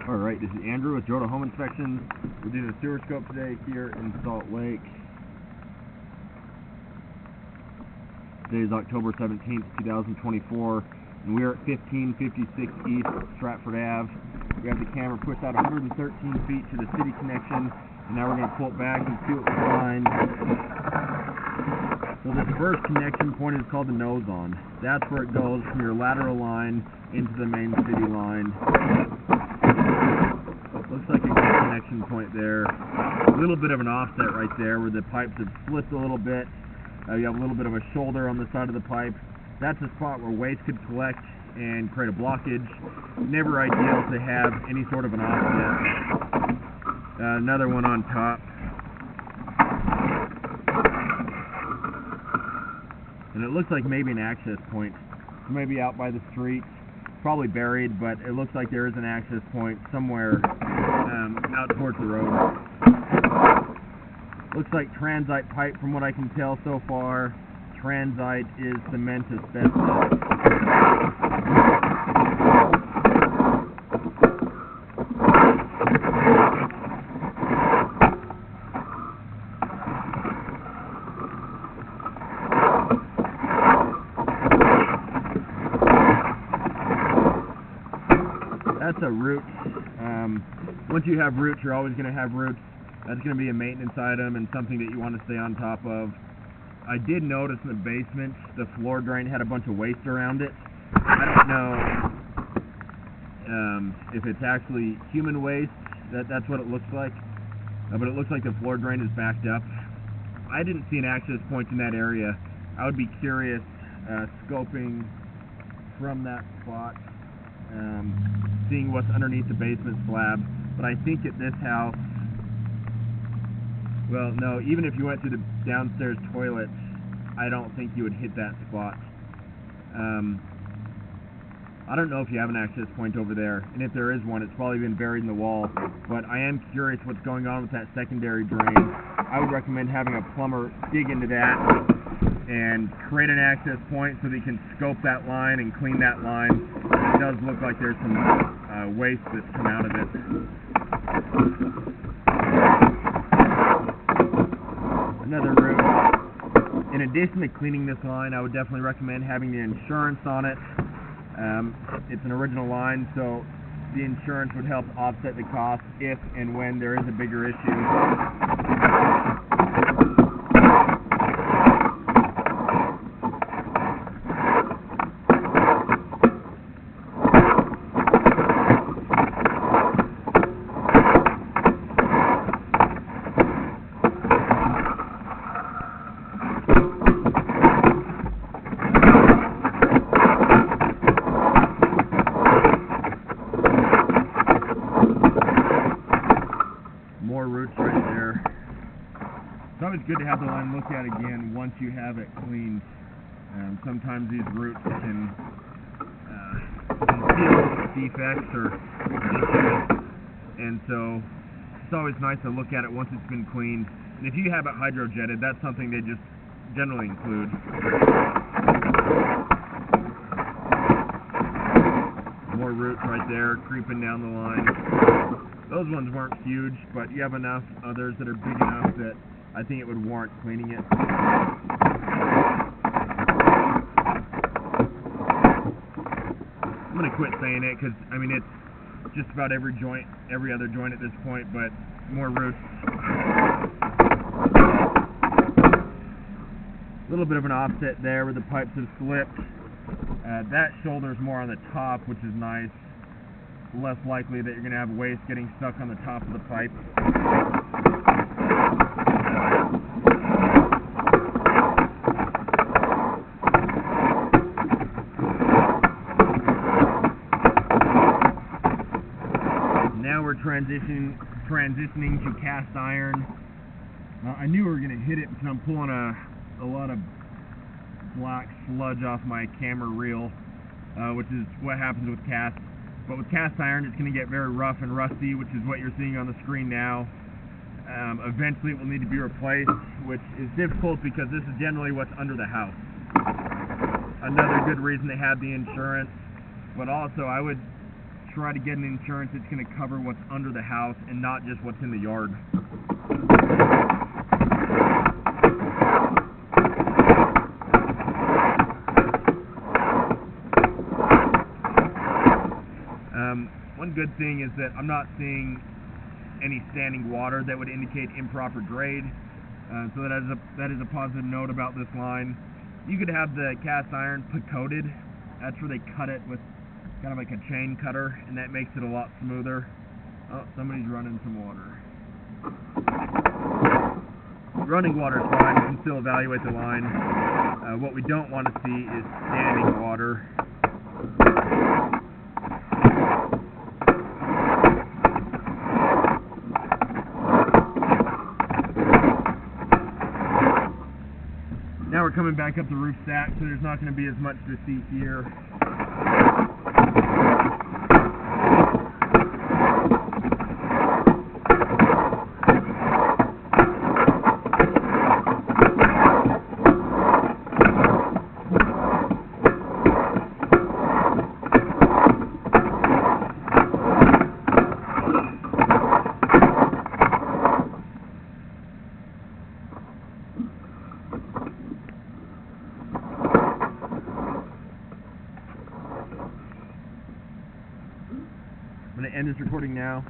Alright, this is Andrew with Joda Home Inspections. We're doing a sewer scope today here in Salt Lake. Today is October 17th, 2024, and we are at 1556 East Stratford Ave. We have the camera pushed out 113 feet to the city connection, and now we're going to pull it back and see what we find. So this first connection point is called the nose on. That's where it goes from your lateral line into the main city line. Looks like a good connection point there. A little bit of an offset right there where the pipes have slipped a little bit. You have a little bit of a shoulder on the side of the pipe. That's a spot where waste could collect and create a blockage. Never ideal to have any sort of an offset. Another one on top. And it looks like maybe an access point. Maybe out by the street. Probably buried, but it looks like there is an access point somewhere out towards the road. Looks like transite pipe from what I can tell so far. Transite is cement asbestos. That's a root. Once you have roots, you're always going to have roots. That's going to be a maintenance item and something that you want to stay on top of. I did notice in the basement, the floor drain had a bunch of waste around it. I don't know if it's actually human waste. That's what it looks like. But it looks like the floor drain is backed up. I didn't see an access point in that area. I would be curious scoping from that spot. Seeing what's underneath the basement slab, but I think at this house, well, no, even if you went through the downstairs toilet, I don't think you would hit that spot. I don't know if you have an access point over there, and if there is one, it's probably been buried in the wall, but I am curious what's going on with that secondary drain. I would recommend having a plumber dig into that and create an access point so that you can scope that line and clean that line. It does look like there's some waste that's come out of it. Another route. In addition to cleaning this line, I would definitely recommend having the insurance on it. It's an original line, so the insurance would help offset the cost if and when there is a bigger issue. More roots right there. It's always good to have the line looked at again once you have it cleaned. Sometimes these roots can conceal defects or issues, and so it's always nice to look at it once it's been cleaned. And if you have it hydrojetted, that's something they just generally include. More roots right there creeping down the line. Those ones weren't huge, but you have enough others that are big enough that I think it would warrant cleaning it. I'm going to quit saying it because, I mean, it's just about every joint, every other joint at this point, but more roots. A little bit of an offset there where the pipes have slipped. That shoulder's more on the top, which is nice. Less likely that you're going to have waste getting stuck on the top of the pipe. Now we're transitioning to cast iron. I knew we were going to hit it because I'm pulling a lot of black sludge off my camera reel, which is what happens with cast. But with cast iron, it's going to get very rough and rusty, which is what you're seeing on the screen now. Eventually it will need to be replaced, which is difficult because this is generally what's under the house. Another good reason to have the insurance, but also I would try to get an insurance that's going to cover what's under the house and not just what's in the yard. One good thing is that I'm not seeing any standing water that would indicate improper grade, so that is a positive note about this line. You could have the cast iron put-coated. That's where they cut it with kind of like a chain cutter, and that makes it a lot smoother. Oh, somebody's running some water. Running water is fine. You can still evaluate the line. What we don't want to see is standing water. Now we're coming back up the roof stack, so there's not going to be as much to see here. I'm going to end this recording now.